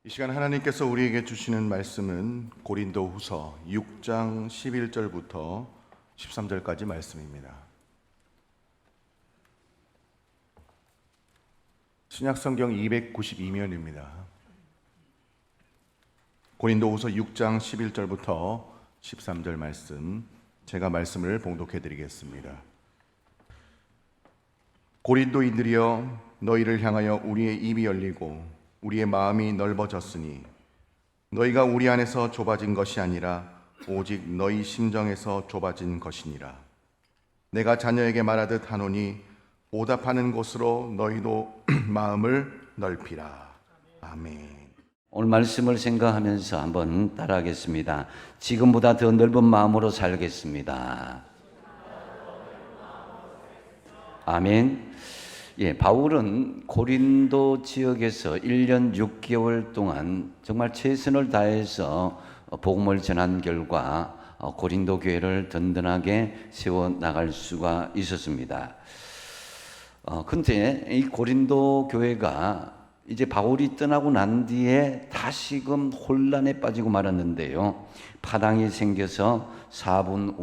이 시간 하나님께서 우리에게 주시는 말씀은 고린도후서 6장 11절부터 13절까지 말씀입니다. 신약성경 292면입니다. 고린도후서 6장 11절부터 13절 말씀, 제가 말씀을 봉독해 드리겠습니다. 고린도인들이여, 너희를 향하여 우리의 입이 열리고 우리의 마음이 넓어졌으니 너희가 우리 안에서 좁아진 것이 아니라 오직 너희 심정에서 좁아진 것이니라. 내가 자녀에게 말하듯 하노니 보답하는 곳으로 너희도 마음을 넓히라. 아멘. 오늘 말씀을 생각하면서 한번 따라하겠습니다. 지금보다 더 넓은 마음으로 살겠습니다. 아멘. 바울은 고린도 지역에서 1년 6개월 동안 정말 최선을 다해서 복음을 전한 결과 고린도 교회를 든든하게 세워 나갈 수가 있었습니다. 근데 이 고린도 교회가 이제 바울이 떠나고 난 뒤에 다시금 혼란에 빠지고 말았는데요. 파당이 생겨서 사분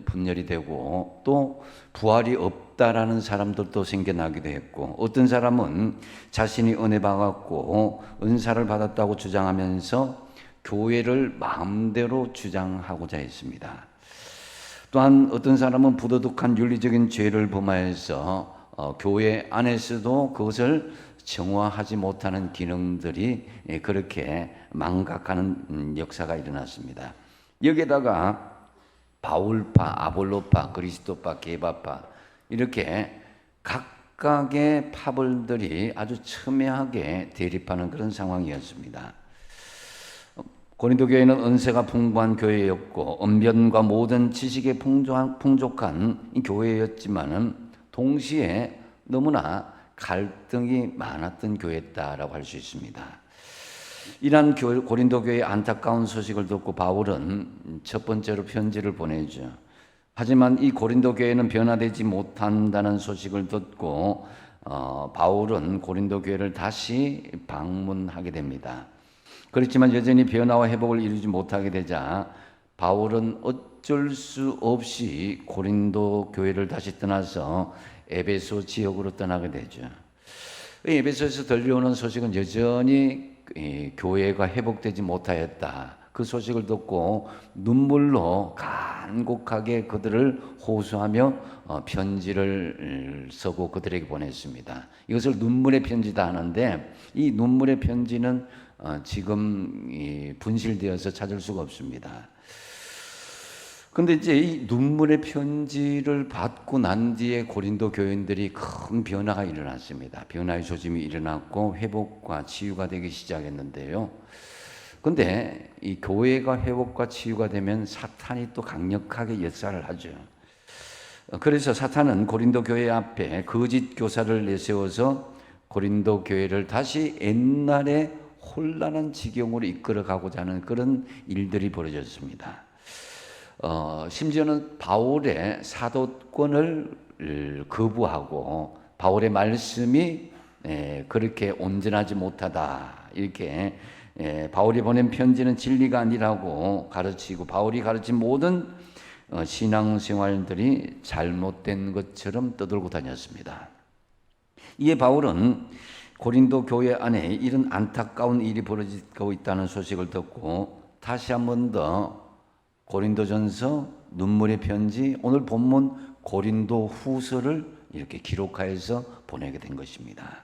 분열이 되고 또 부활이 없다라는 사람들도 생겨나기도 했고, 어떤 사람은 자신이 은혜 받았고 은사를 받았다고 주장하면서 교회를 마음대로 주장하고자 했습니다. 또한 어떤 사람은 부도덕한 윤리적인 죄를 범하여서 교회 안에서도 그것을 정화하지 못하는 기능들이 그렇게 망각하는 역사가 일어났습니다. 여기에다가 바울파, 아볼로파, 그리스도파, 게바파 이렇게 각각의 파벌들이 아주 첨예하게 대립하는 그런 상황이었습니다. 고린도 교회는 은사가 풍부한 교회였고 언변과 모든 지식에 풍족한 교회였지만은 동시에 너무나 갈등이 많았던 교회였다라고 할 수 있습니다. 이러한 고린도 교회의 안타까운 소식을 듣고 바울은 첫 번째로 편지를 보내죠. 하지만 이 고린도 교회는 변화되지 못한다는 소식을 듣고 바울은 고린도 교회를 다시 방문하게 됩니다. 그렇지만 여전히 변화와 회복을 이루지 못하게 되자 바울은 어쩔 수 없이 고린도 교회를 다시 떠나서 에베소 지역으로 떠나게 되죠. 에베소에서 들려오는 소식은 여전히 교회가 회복되지 못하였다. 그 소식을 듣고 눈물로 간곡하게 그들을 호소하며 편지를 쓰고 그들에게 보냈습니다. 이것을 눈물의 편지다 하는데 이 눈물의 편지는 지금 분실되어서 찾을 수가 없습니다. 근데 이제 이 눈물의 편지를 받고 난 뒤에 고린도 교인들이 큰 변화가 일어났습니다. 변화의 조짐이 일어났고 회복과 치유가 되기 시작했는데요. 근데 이 교회가 회복과 치유가 되면 사탄이 또 강력하게 역사를 하죠. 그래서 사탄은 고린도 교회 앞에 거짓 교사를 내세워서 고린도 교회를 다시 옛날의 혼란한 지경으로 이끌어가고자 하는 그런 일들이 벌어졌습니다. 심지어는 바울의 사도권을 거부하고 바울의 말씀이 그렇게 온전하지 못하다 이렇게 바울이 보낸 편지는 진리가 아니라고 가르치고 바울이 가르친 모든 신앙생활들이 잘못된 것처럼 떠들고 다녔습니다. 이에 바울은 고린도 교회 안에 이런 안타까운 일이 벌어지고 있다는 소식을 듣고 다시 한 번 더 고린도전서, 눈물의 편지, 오늘 본문 고린도 후서를 이렇게 기록하여서 보내게 된 것입니다.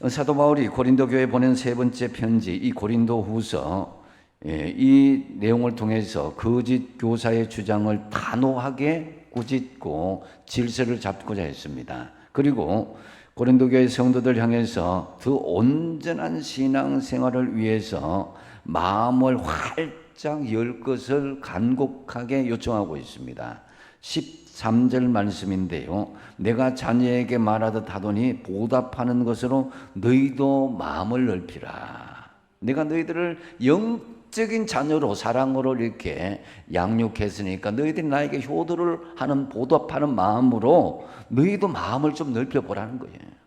사도 바울이 고린도 교회에 보낸 세 번째 편지, 이 고린도 후서, 이 내용을 통해서 거짓 교사의 주장을 단호하게 꾸짖고 질서를 잡고자 했습니다. 그리고 고린도 교회 성도들 향해서 더 온전한 신앙 생활을 위해서 마음을 활짝 열 것을 간곡하게 요청하고 있습니다. 13절 말씀인데요. 내가 자녀에게 말하듯 하더니 보답하는 것으로 너희도 마음을 넓히라. 내가 너희들을 영적인 자녀로 사랑으로 이렇게 양육했으니까 너희들이 나에게 효도를 하는 보답하는 마음으로 너희도 마음을 좀 넓혀보라는 거예요.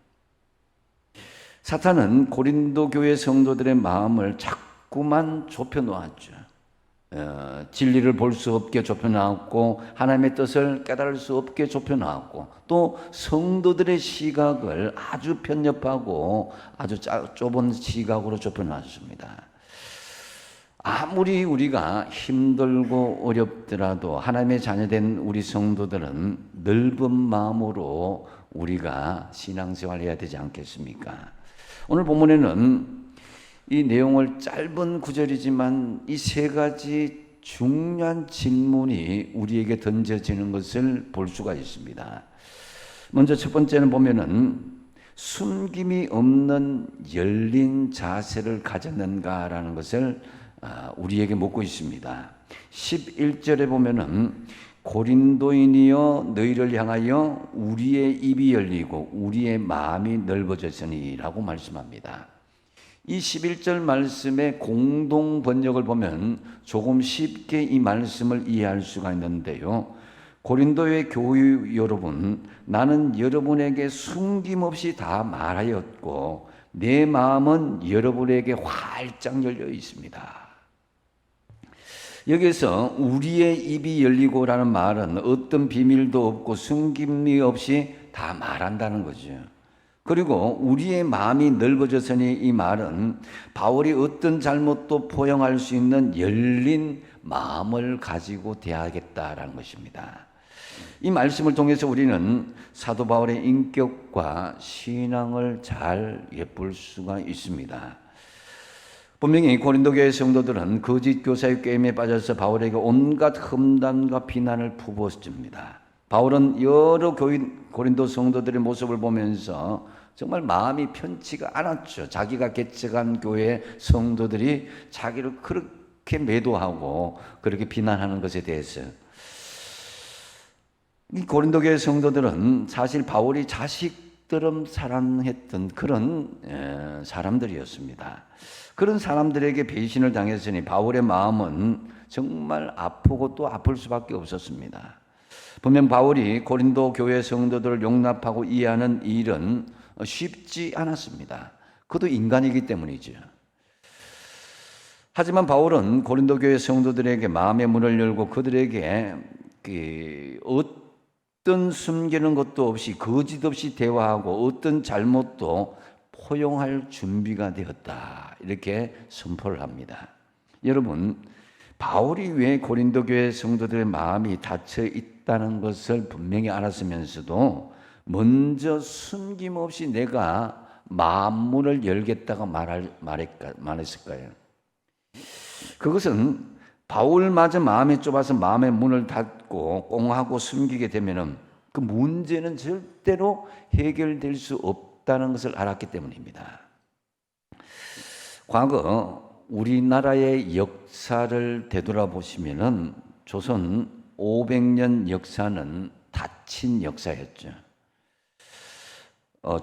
사탄은 고린도 교회 성도들의 마음을 자꾸만 좁혀 놓았죠. 진리를 볼 수 없게 좁혀 놓았고, 하나님의 뜻을 깨달을 수 없게 좁혀 놓았고, 또 성도들의 시각을 아주 편협하고 아주 좁은 시각으로 좁혀 놨습니다. 아무리 우리가 힘들고 어렵더라도 하나님의 자녀된 우리 성도들은 넓은 마음으로 우리가 신앙생활을 해야 되지 않겠습니까? 오늘 본문에는 이 내용을 짧은 구절이지만 이 세 가지 중요한 질문이 우리에게 던져지는 것을 볼 수가 있습니다. 먼저 첫 번째는 보면은 숨김이 없는 열린 자세를 가졌는가라는 것을 우리에게 묻고 있습니다. 11절에 보면은 고린도인이여 너희를 향하여 우리의 입이 열리고 우리의 마음이 넓어졌으니라고 말씀합니다. 이 11절 말씀의 공동 번역을 보면 조금 쉽게 이 말씀을 이해할 수가 있는데요. 고린도의 교회 여러분, 나는 여러분에게 숨김없이 다 말하였고 내 마음은 여러분에게 활짝 열려 있습니다. 여기서 우리의 입이 열리고라는 말은 어떤 비밀도 없고 숨김이 없이 다 말한다는 거죠. 그리고 우리의 마음이 넓어졌으니 이 말은 바울이 어떤 잘못도 포용할 수 있는 열린 마음을 가지고 대하겠다라는 것입니다. 이 말씀을 통해서 우리는 사도 바울의 인격과 신앙을 잘 엿볼 수가 있습니다. 분명히 고린도 교회 성도들은 거짓 교사의 게임에 빠져서 바울에게 온갖 험담과 비난을 부었습니다. 바울은 여러 고린도 성도들의 모습을 보면서 정말 마음이 편치가 않았죠. 자기가 개척한 교회 성도들이 자기를 그렇게 매도하고 그렇게 비난하는 것에 대해서. 이 고린도 교회 성도들은 사실 바울이 자식처럼 사랑했던 그런 사람들이었습니다. 그런 사람들에게 배신을 당했으니 바울의 마음은 정말 아프고 또 아플 수밖에 없었습니다. 분명 바울이 고린도 교회 성도들을 용납하고 이해하는 일은 쉽지 않았습니다. 그도 인간이기 때문이죠. 하지만 바울은 고린도 교회 성도들에게 마음의 문을 열고 그들에게 어떤 숨기는 것도 없이 거짓 없이 대화하고 어떤 잘못도 포용할 준비가 되었다. 이렇게 선포를 합니다. 여러분, 바울이 왜 고린도 교회 성도들의 마음이 닫혀 있다는 것을 분명히 알았으면서도 먼저 숨김없이 내가 마음문을 열겠다고 말했을까요? 그것은 바울마저 마음이 좁아서 마음의 문을 닫고 꽁하고 숨기게 되면은 그 문제는 절대로 해결될 수 없다는 것을 알았기 때문입니다. 과거 우리나라의 역사를 되돌아보시면은 조선 500년 역사는 닫힌 역사였죠.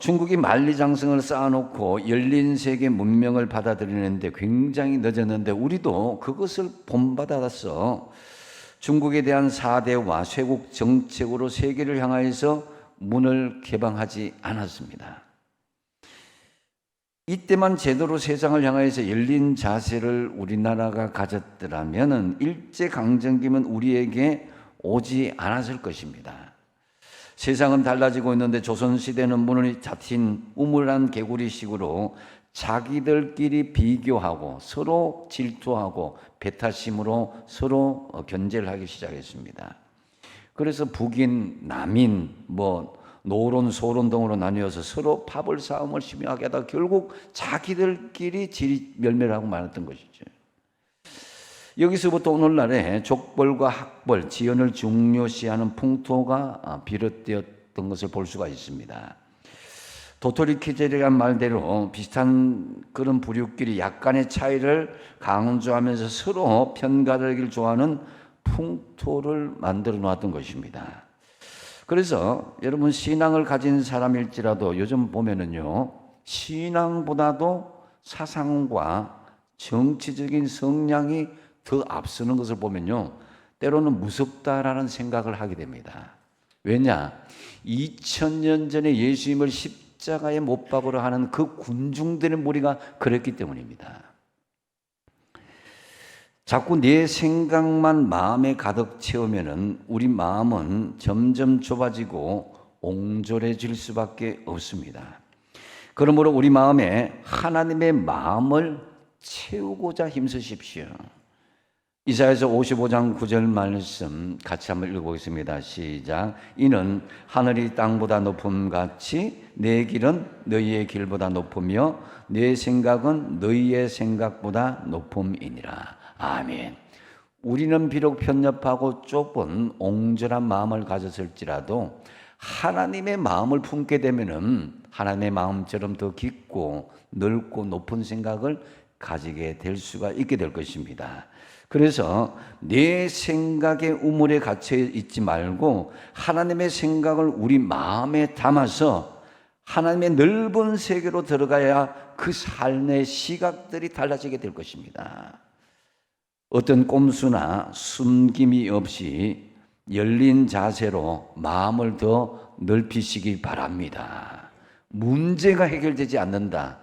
중국이 만리장성을 쌓아놓고 열린 세계 문명을 받아들이는데 굉장히 늦었는데 우리도 그것을 본받아서 중국에 대한 4대와 쇄국 정책으로 세계를 향하여서 문을 개방하지 않았습니다. 이때만 제대로 세상을 향하여서 열린 자세를 우리나라가 가졌더라면 일제강점기는 우리에게 오지 않았을 것입니다. 세상은 달라지고 있는데 조선시대는 문을 닫힌 우물한 개구리식으로 자기들끼리 비교하고 서로 질투하고 배타심으로 서로 견제를 하기 시작했습니다. 그래서 북인, 남인, 노론, 소론 등으로 나뉘어서 서로 파벌 싸움을 심하게 하다가 결국 자기들끼리 질멸하고 말았던 것이죠. 여기서부터 오늘날의 족벌과 학벌, 지연을 중요시하는 풍토가 비롯되었던 것을 볼 수가 있습니다. 도토리키젤이란 말대로 비슷한 그런 부류끼리 약간의 차이를 강조하면서 서로 편가르기를 좋아하는 풍토를 만들어 놓았던 것입니다. 그래서 여러분 신앙을 가진 사람일지라도 요즘 보면은요, 신앙보다도 사상과 정치적인 성향이 더 앞서는 것을 보면요, 때로는 무섭다라는 생각을 하게 됩니다. 왜냐? 2000년 전에 예수님을 십자가에 못 박으려 하는 그 군중들의 무리가 그랬기 때문입니다. 자꾸 내 생각만 마음에 가득 채우면은 우리 마음은 점점 좁아지고 옹졸해질 수밖에 없습니다. 그러므로 우리 마음에 하나님의 마음을 채우고자 힘쓰십시오. 이사야서 55장 9절 말씀 같이 한번 읽어보겠습니다. 시작. 이는 하늘이 땅보다 높음 같이 내 길은 너희의 길보다 높으며 내 생각은 너희의 생각보다 높음이니라. 아멘. 우리는 비록 편협하고 좁은 옹졸한 마음을 가졌을지라도 하나님의 마음을 품게 되면은 하나님의 마음처럼 더 깊고 넓고 높은 생각을 가지게 될 수가 있게 될 것입니다. 그래서 내 생각의 우물에 갇혀 있지 말고 하나님의 생각을 우리 마음에 담아서 하나님의 넓은 세계로 들어가야 그 삶의 시각들이 달라지게 될 것입니다. 어떤 꼼수나 숨김이 없이 열린 자세로 마음을 더 넓히시기 바랍니다. 문제가 해결되지 않는다.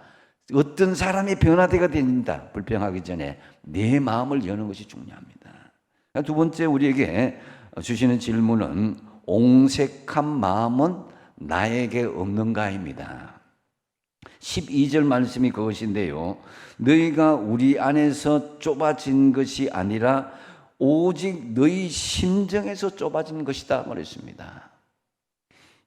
어떤 사람이 변화되가 된다. 불평하기 전에 내 마음을 여는 것이 중요합니다. 두 번째 우리에게 주시는 질문은 옹색한 마음은 나에게 없는가입니다. 12절 말씀이 그것인데요. 너희가 우리 안에서 좁아진 것이 아니라 오직 너희 심정에서 좁아진 것이다 그랬습니다.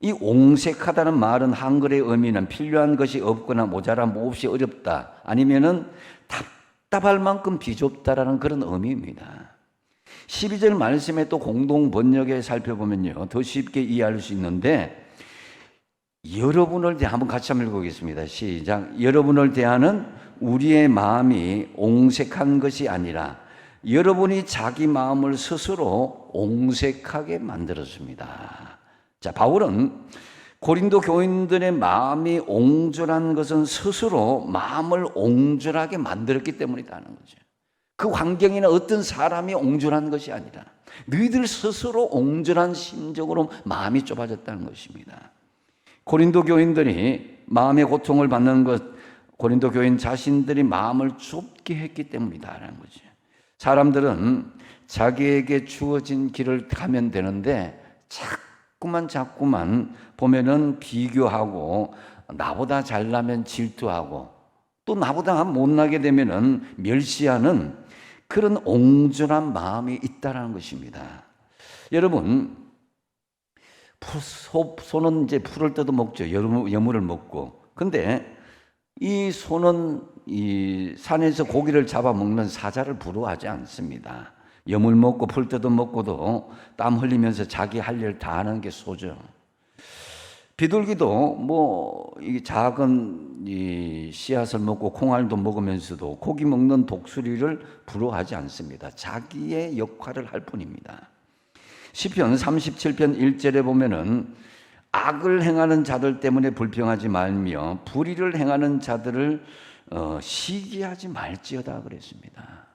이 옹색하다는 말은 한글의 의미는 필요한 것이 없거나 모자란 몹시 어렵다 아니면은 답답할 만큼 비좁다라는 그런 의미입니다. 12절 말씀에 또 공동 번역에 살펴보면요 더 쉽게 이해할 수 있는데 여러분을 대해 한번 같이 한번 읽어보겠습니다. 시작. 여러분을 대하는 우리의 마음이 옹색한 것이 아니라 여러분이 자기 마음을 스스로 옹색하게 만들었습니다. 자, 바울은 고린도 교인들의 마음이 옹졸한 것은 스스로 마음을 옹졸하게 만들었기 때문이라는 거죠. 그 환경이나 어떤 사람이 옹졸한 것이 아니라 너희들 스스로 옹졸한 심정으로 마음이 좁아졌다는 것입니다. 고린도 교인들이 마음의 고통을 받는 것, 고린도 교인 자신들이 마음을 좁게 했기 때문이다라는 거죠. 사람들은 자기에게 주어진 길을 가면 되는데 자꾸만 보면은 비교하고 나보다 잘나면 질투하고 또 나보다 못나게 되면은 멸시하는 그런 옹졸한 마음이 있다라는 것입니다. 여러분, 소는 이제 풀을 뜯어 먹죠. 여물을 먹고. 근데 이 소는 이 산에서 고기를 잡아 먹는 사자를 부러워하지 않습니다. 여물 먹고 풀 뜯어 먹고도 땀 흘리면서 자기 할 일 다 하는 게 소죠. 비둘기도 뭐 이 작은 이 씨앗을 먹고 콩알도 먹으면서도 고기 먹는 독수리를 부러워하지 않습니다. 자기의 역할을 할 뿐입니다. 시편 37편 1절에 보면은 악을 행하는 자들 때문에 불평하지 말며 불의를 행하는 자들을 시기하지 말지어다 그랬습니다.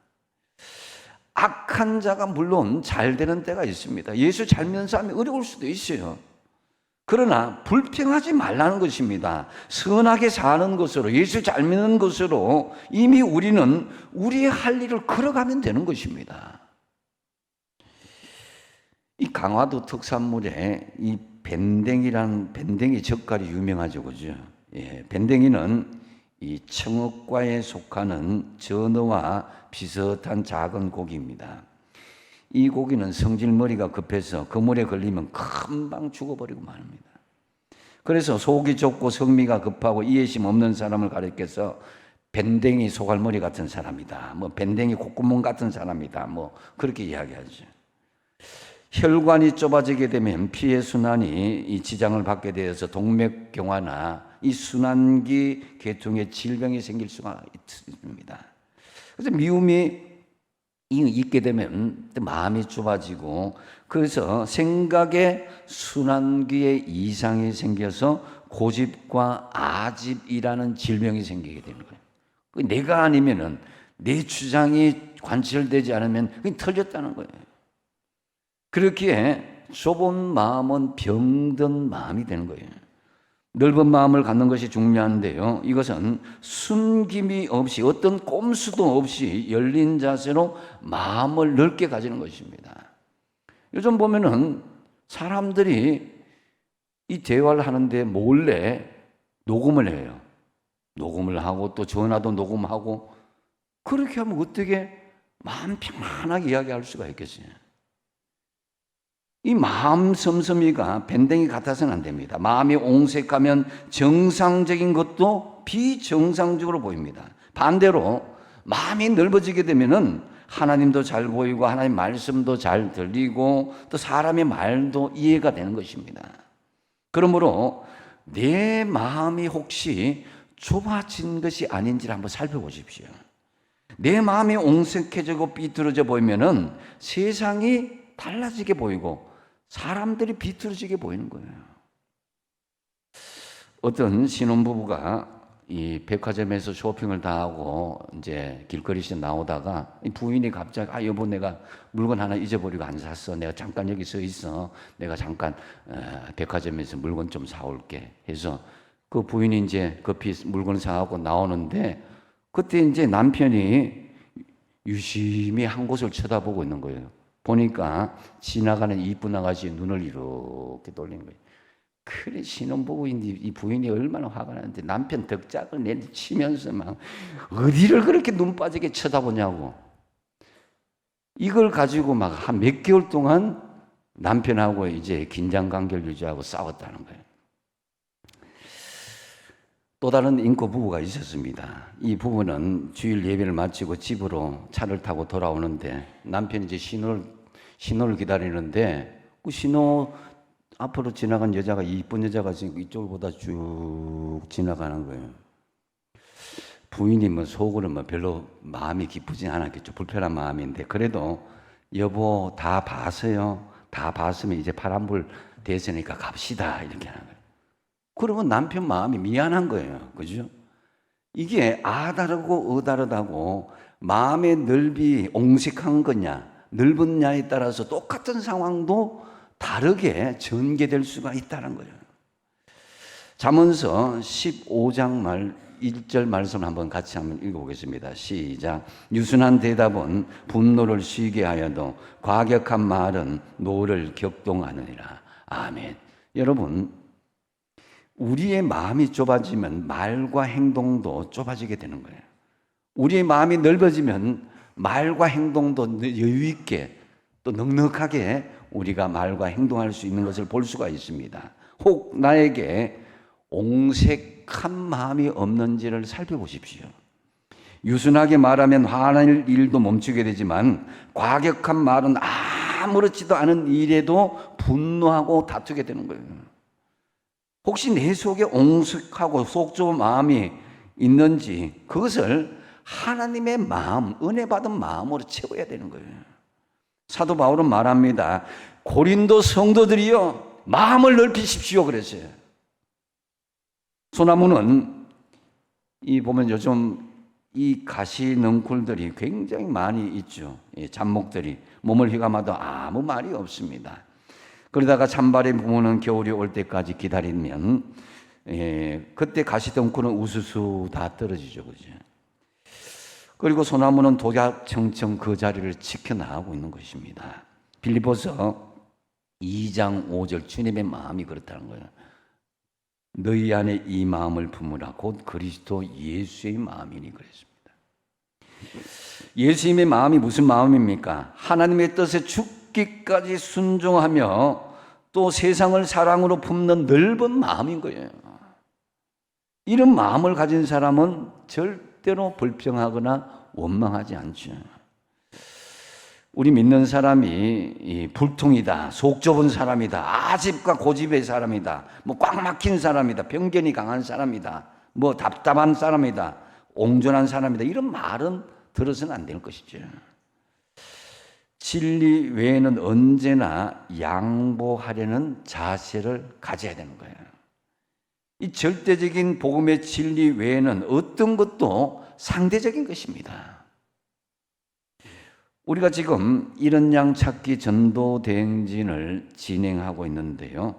악한 자가 물론 잘 되는 때가 있습니다. 예수 잘 믿는 사람이 어려울 수도 있어요. 그러나 불평하지 말라는 것입니다. 선하게 사는 것으로 예수 잘 믿는 것으로 이미 우리는 우리의 할 일을 걸어가면 되는 것입니다. 이 강화도 특산물에 이 밴댕이 젓갈이 유명하죠, 그죠? 예, 밴댕이는 이 청어과에 속하는 전어와 비슷한 작은 고기입니다. 이 고기는 성질머리가 급해서 그 물에 걸리면 금방 죽어버리고 말입니다. 그래서 속이 좁고 성미가 급하고 이해심 없는 사람을 가리켜서 밴댕이 소갈머리 같은 사람이다. 뭐 밴댕이 콧구멍 같은 사람이다. 뭐 그렇게 이야기하죠. 혈관이 좁아지게 되면 피의 순환이 이 지장을 받게 되어서 동맥경화나 이 순환기 계통의 질병이 생길 수가 있습니다. 그래서 미움이 있게 되면 마음이 좁아지고 그래서 생각에 순환기에 이상이 생겨서 고집과 아집이라는 질병이 생기게 되는 거예요. 내가 아니면은 내 주장이 관철되지 않으면 그게 틀렸다는 거예요. 그렇기에 좁은 마음은 병든 마음이 되는 거예요. 넓은 마음을 갖는 것이 중요한데요. 이것은 숨김이 없이 어떤 꼼수도 없이 열린 자세로 마음을 넓게 가지는 것입니다. 요즘 보면은 사람들이 이 대화를 하는데 몰래 녹음을 해요. 녹음을 하고 또 전화도 녹음하고 그렇게 하면 어떻게 마음 편안하게 이야기할 수가 있겠어요? 이 마음 섬섬이가 밴댕이 같아서는 안 됩니다. 마음이 옹색하면 정상적인 것도 비정상적으로 보입니다. 반대로 마음이 넓어지게 되면은 하나님도 잘 보이고 하나님 말씀도 잘 들리고 또 사람의 말도 이해가 되는 것입니다. 그러므로 내 마음이 혹시 좁아진 것이 아닌지를 한번 살펴보십시오. 내 마음이 옹색해지고 삐뚤어져 보이면은 세상이 달라지게 보이고 사람들이 비틀어지게 보이는 거예요. 어떤 신혼부부가 이 백화점에서 쇼핑을 다 하고 이제 길거리에서 나오다가 부인이 갑자기 여보 내가 물건 하나 잊어버리고 안 샀어. 내가 잠깐 여기 서 있어. 내가 잠깐 백화점에서 물건 좀 사올게 해서 그 부인이 이제 급히 물건 사갖고 나오는데 그때 이제 남편이 유심히 한 곳을 쳐다보고 있는 거예요. 보니까 지나가는 이쁜 아가씨의 눈을 이렇게 돌린 거예요. 그래 신혼부부인데 이 부인이 얼마나 화가 나는데 남편 덕짝을 내치면서 막 어디를 그렇게 눈 빠지게 쳐다보냐고. 이걸 가지고 막 한 몇 개월 동안 남편하고 이제 긴장 관계를 유지하고 싸웠다는 거예요. 또 다른 인고 부부가 있었습니다. 이 부부는 주일 예배를 마치고 집으로 차를 타고 돌아오는데 남편이 이제 신호를 기다리는데 그 신호 앞으로 지나간 여자가 이쁜 여자가 지금 이쪽을 보다 쭉 지나가는 거예요. 부인이 뭐 속으로 뭐 별로 마음이 기쁘진 않았겠죠. 불편한 마음인데 그래도 여보 다 봤어요. 다 봤으면 이제 파란불 됐으니까 갑시다 이렇게 하는 거예요. 그러면 남편 마음이 미안한 거예요. 그죠? 이게 아다르고 어다르다고 마음의 넓이 옹색한 거냐 넓은냐에 따라서 똑같은 상황도 다르게 전개될 수가 있다는 거예요. 잠언서 15장 말 1절 말씀 한번 같이 한번 읽어보겠습니다. 시작. 유순한 대답은 분노를 쉬게 하여도 과격한 말은 노를 격동하느니라. 아멘. 여러분 우리의 마음이 좁아지면 말과 행동도 좁아지게 되는 거예요. 우리의 마음이 넓어지면 말과 행동도 여유 있게 또 넉넉하게 우리가 말과 행동할 수 있는 것을 볼 수가 있습니다. 혹 나에게 옹색한 마음이 없는지를 살펴보십시오. 유순하게 말하면 화날 일도 멈추게 되지만 과격한 말은 아무렇지도 않은 일에도 분노하고 다투게 되는 거예요. 혹시 내 속에 옹색하고 속 좁은 마음이 있는지 그것을 하나님의 마음, 은혜 받은 마음으로 채워야 되는 거예요. 사도 바울은 말합니다. 고린도 성도들이여 마음을 넓히십시오 그랬어요. 소나무는 이 보면 요즘 이 가시 넝쿨들이 굉장히 많이 있죠. 잡목들이 몸을 휘감아도 아무 말이 없습니다. 그러다가 찬바람 부모는 겨울이 올 때까지 기다리면 그때 가시덩쿨은 우수수 다 떨어지죠. 그죠? 그리고 소나무는 독약청청 그 자리를 지켜나가고 있는 것입니다. 빌립보서 2장 5절 주님의 마음이 그렇다는 거예요. 너희 안에 이 마음을 품으라 곧 그리스도 예수의 마음이니 그랬습니다. 예수님의 마음이 무슨 마음입니까? 하나님의 뜻에 죽기까지 순종하며 또 세상을 사랑으로 품는 넓은 마음인 거예요. 이런 마음을 가진 사람은 절대로 불평하거나 원망하지 않죠. 우리 믿는 사람이 불통이다, 속 좁은 사람이다, 아집과 고집의 사람이다, 뭐 꽉 막힌 사람이다, 편견이 강한 사람이다, 뭐 답답한 사람이다, 옹졸한 사람이다 이런 말은 들어서는 안 될 것이죠. 진리 외에는 언제나 양보하려는 자세를 가져야 되는 거예요. 이 절대적인 복음의 진리 외에는 어떤 것도 상대적인 것입니다. 우리가 지금 이런 양 찾기 전도 대행진을 진행하고 있는데요.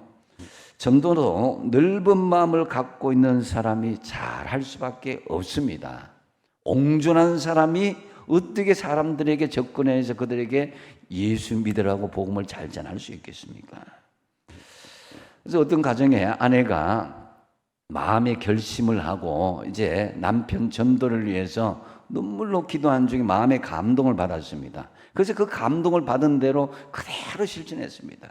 전도도 넓은 마음을 갖고 있는 사람이 잘할 수밖에 없습니다. 옹졸한 사람이 어떻게 사람들에게 접근해서 그들에게 예수 믿으라고 복음을 잘 전할 수 있겠습니까? 그래서 어떤 가정에 아내가 마음의 결심을 하고 이제 남편 전도를 위해서 눈물로 기도한 중에 마음의 감동을 받았습니다. 그래서 그 감동을 받은 대로 그대로 실천했습니다.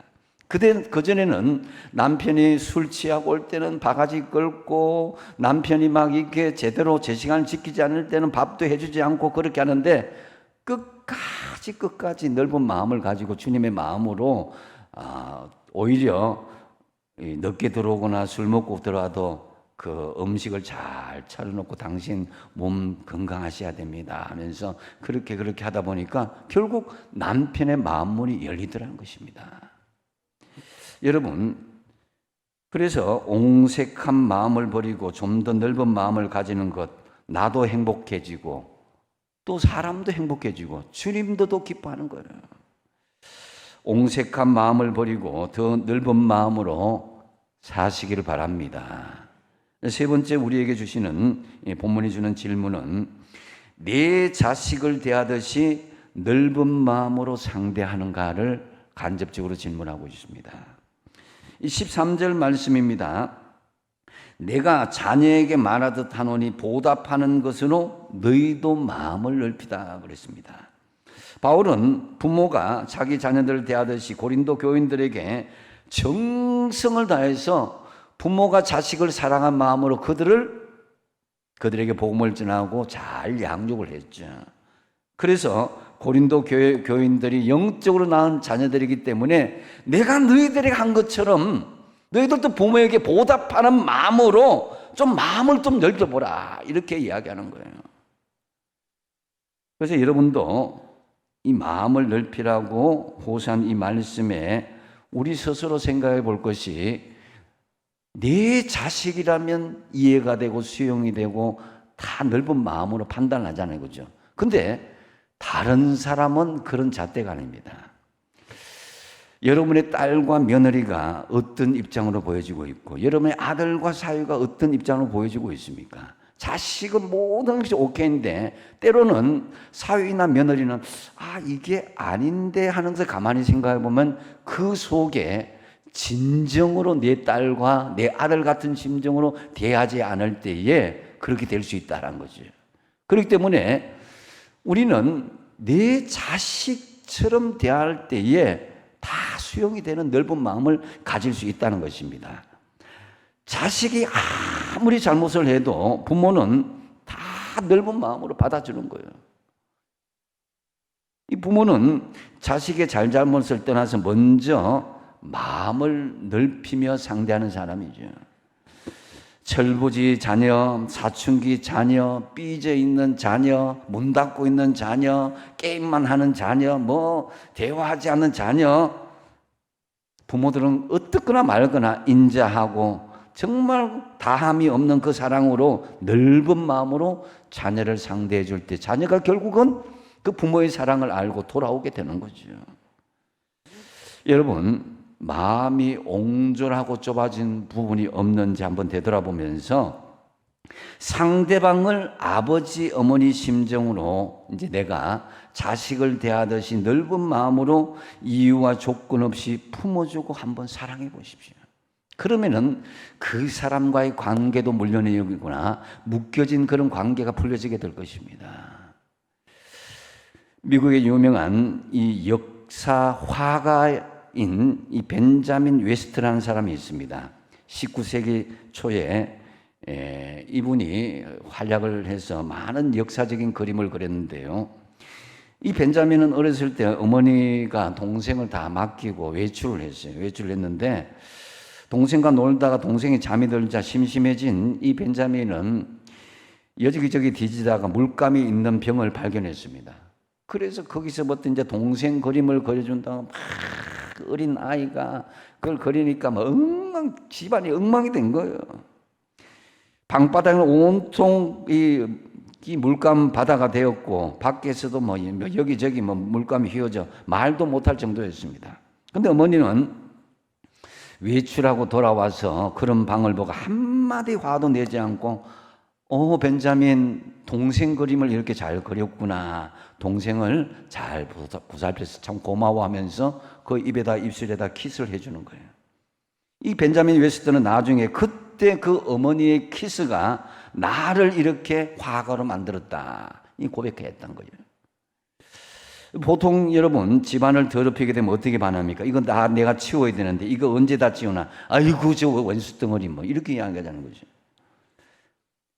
그전에는 남편이 술 취하고 올 때는 바가지 끌고, 남편이 막 이렇게 제대로 제 시간을 지키지 않을 때는 밥도 해주지 않고 그렇게 하는데, 끝까지 넓은 마음을 가지고 주님의 마음으로 오히려 늦게 들어오거나 술 먹고 들어와도 그 음식을 잘 차려놓고 당신 몸 건강하셔야 됩니다 하면서 그렇게 하다 보니까 결국 남편의 마음문이 열리더라는 것입니다. 여러분, 그래서 옹색한 마음을 버리고 좀 더 넓은 마음을 가지는 것, 나도 행복해지고 또 사람도 행복해지고 주님도 더 기뻐하는 거예요. 옹색한 마음을 버리고 더 넓은 마음으로 사시기를 바랍니다. 세 번째 우리에게 주시는, 본문이 주는 질문은 내 자식을 대하듯이 넓은 마음으로 상대하는가를 간접적으로 질문하고 있습니다. 13절 말씀입니다. 내가 자녀에게 말하듯 하노니 보답하는 것으로 너희도 마음을 넓히다 그랬습니다. 바울은 부모가 자기 자녀들을 대하듯이 고린도 교인들에게 정성을 다해서 부모가 자식을 사랑한 마음으로 그들에게 복음을 전하고 잘 양육을 했죠. 그래서 고린도 교인들이 영적으로 낳은 자녀들이기 때문에 내가 너희들에게 한 것처럼 너희들도 부모에게 보답하는 마음으로 좀 마음을 좀 넓혀보라, 이렇게 이야기하는 거예요. 그래서 여러분도 이 마음을 넓히라고 호소한 이 말씀에 우리 스스로 생각해 볼 것이, 내 자식이라면 이해가 되고 수용이 되고 다 넓은 마음으로 판단하잖아요, 그죠? 근데 다른 사람은 그런 잣대가 아닙니다. 여러분의 딸과 며느리가 어떤 입장으로 보여지고 있고, 여러분의 아들과 사위가 어떤 입장으로 보여지고 있습니까? 자식은 모든 것이 오케이인데 때로는 사위나 며느리는 이게 아닌데 하면서 가만히 생각해 보면 그 속에 진정으로 내 딸과 내 아들 같은 심정으로 대하지 않을 때에 그렇게 될 수 있다는 거죠. 그렇기 때문에 우리는 내 자식처럼 대할 때에 다 수용이 되는 넓은 마음을 가질 수 있다는 것입니다. 자식이 아무리 잘못을 해도 부모는 다 넓은 마음으로 받아주는 거예요. 이 부모는 자식의 잘잘못을 떠나서 먼저 마음을 넓히며 상대하는 사람이죠. 철부지 자녀, 사춘기 자녀, 삐져 있는 자녀, 문 닫고 있는 자녀, 게임만 하는 자녀, 대화하지 않는 자녀, 부모들은 어떻거나 말거나 인자하고 정말 다함이 없는 그 사랑으로 넓은 마음으로 자녀를 상대해 줄 때 자녀가 결국은 그 부모의 사랑을 알고 돌아오게 되는 거죠. 여러분, 마음이 옹졸하고 좁아진 부분이 없는지 한번 되돌아보면서 상대방을 아버지, 어머니 심정으로 이제 내가 자식을 대하듯이 넓은 마음으로 이유와 조건 없이 품어주고 한번 사랑해 보십시오. 그러면은 그 사람과의 관계도 물론이구나, 묶여진 그런 관계가 풀려지게 될 것입니다. 미국의 유명한 이 역사 화가인 이 벤자민 웨스트라는 사람이 있습니다. 19세기 초에 이분이 활약을 해서 많은 역사적인 그림을 그렸는데요. 이 벤자민은 어렸을 때 어머니가 동생을 다 맡기고 외출을 했어요. 외출을 했는데 동생과 놀다가 동생이 잠이 들자 심심해진 이 벤자민은 여기저기 뒤지다가 물감이 있는 병을 발견했습니다. 그래서 거기서부터 이제 동생 그림을 그려준다고 막 어린 아이가 그걸 그리니까 집안이 엉망이 된 거예요. 방바닥은 온통 이 물감 바다가 되었고 밖에서도 여기저기 물감이 휘어져 말도 못할 정도였습니다. 근데 어머니는 외출하고 돌아와서 그런 방을 보고 한마디 화도 내지 않고 벤자민 동생 그림을 이렇게 잘 그렸구나. 동생을 잘 보살펴서 참 고마워하면서 그 입술에다 키스를 해주는 거예요. 이 벤자민 웨스트는 나중에 그때 그 어머니의 키스가 나를 이렇게 화가로 만들었다. 이 고백했던 거예요. 보통 여러분 집안을 더럽히게 되면 어떻게 반합니까? 이거 내가 치워야 되는데 이거 언제 다 치우나? 아이고 저 원수 덩어리 뭐 이렇게 이야기하자는 거죠.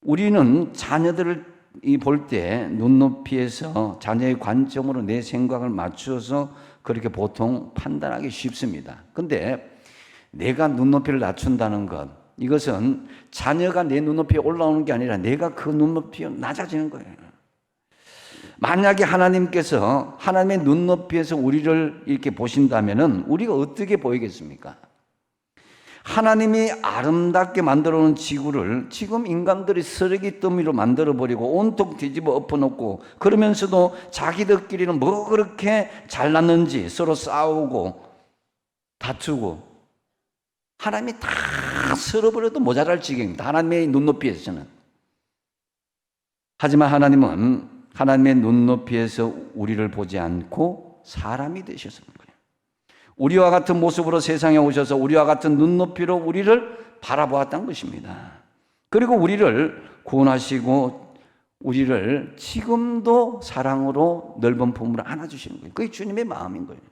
우리는 자녀들을 볼 때 눈높이에서 자녀의 관점으로 내 생각을 맞추어서 그렇게 보통 판단하기 쉽습니다. 근데 내가 눈높이를 낮춘다는 것, 이것은 자녀가 내 눈높이에 올라오는 게 아니라 내가 그 눈높이에 낮아지는 거예요. 만약에 하나님께서 하나님의 눈높이에서 우리를 이렇게 보신다면은 우리가 어떻게 보이겠습니까? 하나님이 아름답게 만들어 놓은 지구를 지금 인간들이 쓰레기 더미로 만들어 버리고 온통 뒤집어 엎어 놓고, 그러면서도 자기들끼리는 뭐 그렇게 잘났는지 서로 싸우고 다투고, 하나님이 다 쓸어버려도 모자랄 지경입니다. 하나님의 눈높이에서는. 하지만 하나님은 하나님의 눈높이에서 우리를 보지 않고 사람이 되셨습니다. 우리와 같은 모습으로 세상에 오셔서 우리와 같은 눈높이로 우리를 바라보았던 것입니다. 그리고 우리를 구원하시고 우리를 지금도 사랑으로 넓은 품으로 안아주시는 거예요. 그게 주님의 마음인 거예요.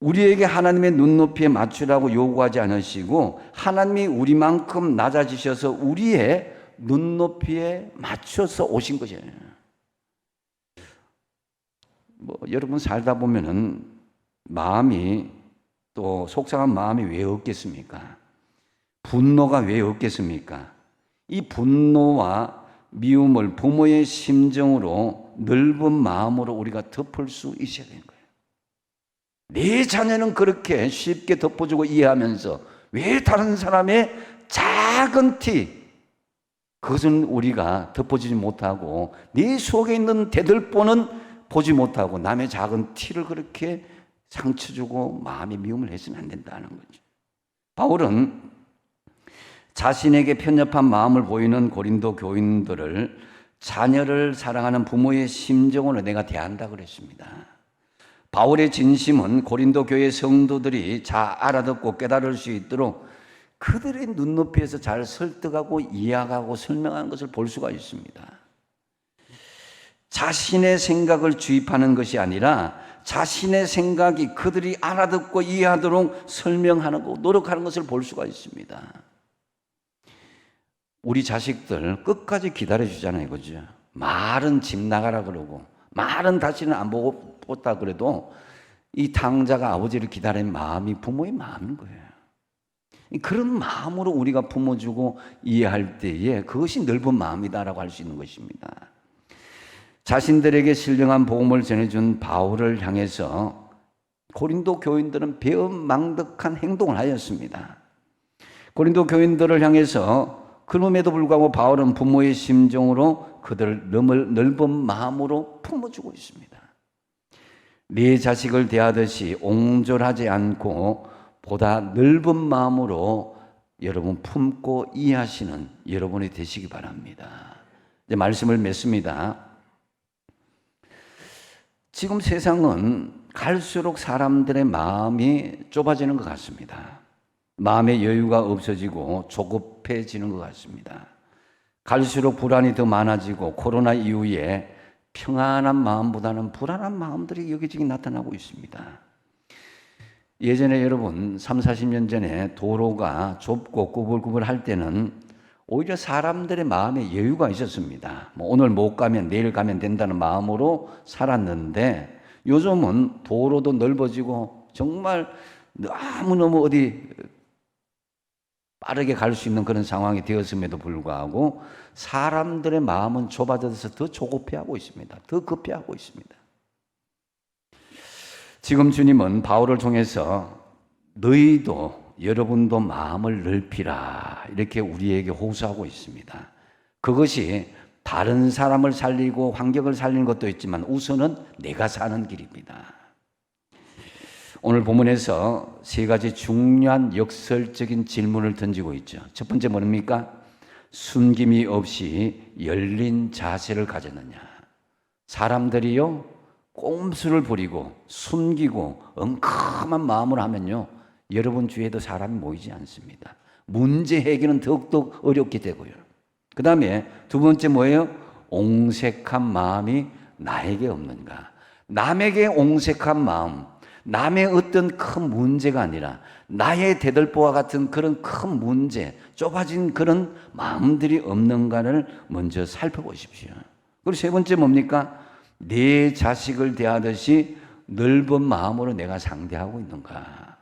우리에게 하나님의 눈높이에 맞추라고 요구하지 않으시고 하나님이 우리만큼 낮아지셔서 우리의 눈높이에 맞춰서 오신 거죠. 여러분 살다 보면은 마음이, 또 속상한 마음이 왜 없겠습니까? 분노가 왜 없겠습니까? 이 분노와 미움을 부모의 심정으로 넓은 마음으로 우리가 덮을 수 있어야 되는 거예요. 내 자녀는 그렇게 쉽게 덮어주고 이해하면서 왜 다른 사람의 작은 티, 그것은 우리가 덮어주지 못하고 네 속에 있는 대들보는 보지 못하고 남의 작은 티를 그렇게 상처 주고 마음의 미움을 했으면 안 된다는 거죠. 바울은 자신에게 편협한 마음을 보이는 고린도 교인들을 자녀를 사랑하는 부모의 심정으로 내가 대한다 그랬습니다. 바울의 진심은 고린도 교회 성도들이 잘 알아듣고 깨달을 수 있도록 그들의 눈높이에서 잘 설득하고 이해하고 설명하는 것을 볼 수가 있습니다. 자신의 생각을 주입하는 것이 아니라 자신의 생각이 그들이 알아듣고 이해하도록 설명하는 거, 노력하는 것을 볼 수가 있습니다. 우리 자식들 끝까지 기다려주잖아요, 그죠? 말은 집 나가라 그러고 말은 다시는 안 보고 pos다 그래도 이 당자가 아버지를 기다리는 마음이 부모의 마음인 거예요. 그런 마음으로 우리가 품어주고 이해할 때에 그것이 넓은 마음이다라고 할 수 있는 것입니다. 자신들에게 신령한 복음을 전해준 바울을 향해서 고린도 교인들은 배은망덕한 행동을 하였습니다. 고린도 교인들을 향해서 그럼에도 불구하고 바울은 부모의 심정으로 그들을 넓은 마음으로 품어주고 있습니다. 네 자식을 대하듯이 옹졸하지 않고 보다 넓은 마음으로 여러분 품고 이해하시는 여러분이 되시기 바랍니다. 이제 말씀을 맺습니다. 지금 세상은 갈수록 사람들의 마음이 좁아지는 것 같습니다. 마음의 여유가 없어지고 조급해지는 것 같습니다. 갈수록 불안이 더 많아지고 코로나 이후에 평안한 마음보다는 불안한 마음들이 여기저기 나타나고 있습니다. 예전에 여러분 30-40년 전에 도로가 좁고 구불구불할 때는 오히려 사람들의 마음에 여유가 있었습니다. 오늘 못 가면 내일 가면 된다는 마음으로 살았는데 요즘은 도로도 넓어지고 정말 너무너무 어디 빠르게 갈 수 있는 그런 상황이 되었음에도 불구하고 사람들의 마음은 좁아져서 더 조급해하고 있습니다. 더 급해하고 있습니다. 지금 주님은 바울을 통해서 너희도 여러분도 마음을 넓히라 이렇게 우리에게 호소하고 있습니다. 그것이 다른 사람을 살리고 환경을 살리는 것도 있지만 우선은 내가 사는 길입니다. 오늘 본문에서 세 가지 중요한 역설적인 질문을 던지고 있죠. 첫 번째 뭡니까? 숨김이 없이 열린 자세를 가졌느냐. 사람들이요, 꼼수를 부리고 숨기고 엉큼한 마음으로 하면요, 여러분 주위에도 사람이 모이지 않습니다. 문제 해결은 더욱더 어렵게 되고요. 그 다음에 두 번째 뭐예요? 옹색한 마음이 나에게 없는가. 남에게 옹색한 마음, 남의 어떤 큰 문제가 아니라 나의 대들보와 같은 그런 큰 문제, 좁아진 그런 마음들이 없는가를 먼저 살펴보십시오. 그리고 세 번째 뭡니까? 내 자식을 대하듯이 넓은 마음으로 내가 상대하고 있는가.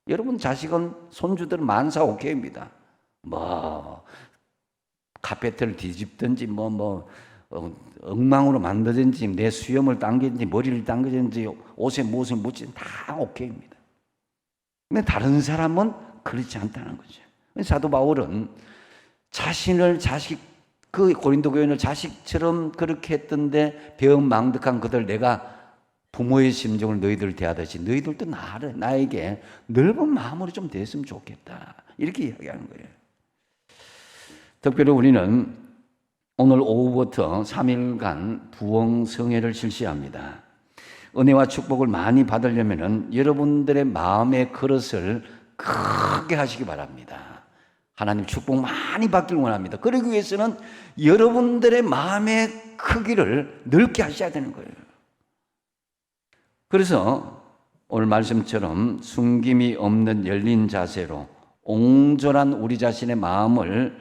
여러분 자식은 손주들은 만사 오케이입니다. 뭐 카페트를 뒤집든지 엉망으로 만들든지 내 수염을 당기든지 머리를 당기든지 옷에 무엇을 묻든지 다 오케이입니다. 근데 다른 사람은 그렇지 않다는 거죠. 사도 바울은 자신을 그 고린도 교인을 자식처럼 그렇게 했던데 배은망덕한 그들, 내가 부모의 심정을 너희들 대하듯이 너희들도 나에게 넓은 마음으로 좀 됐으면 좋겠다. 이렇게 이야기하는 거예요. 특별히 우리는 오늘 오후부터 3일간 부흥성회를 실시합니다. 은혜와 축복을 많이 받으려면 여러분들의 마음의 그릇을 크게 하시기 바랍니다. 하나님 축복 많이 받길 원합니다. 그러기 위해서는 여러분들의 마음의 크기를 넓게 하셔야 되는 거예요. 그래서 오늘 말씀처럼 숨김이 없는 열린 자세로 옹졸한 우리 자신의 마음을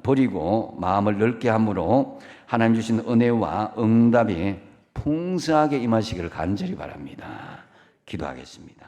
버리고 마음을 넓게 함으로 하나님 주신 은혜와 응답이 풍성하게 임하시기를 간절히 바랍니다. 기도하겠습니다.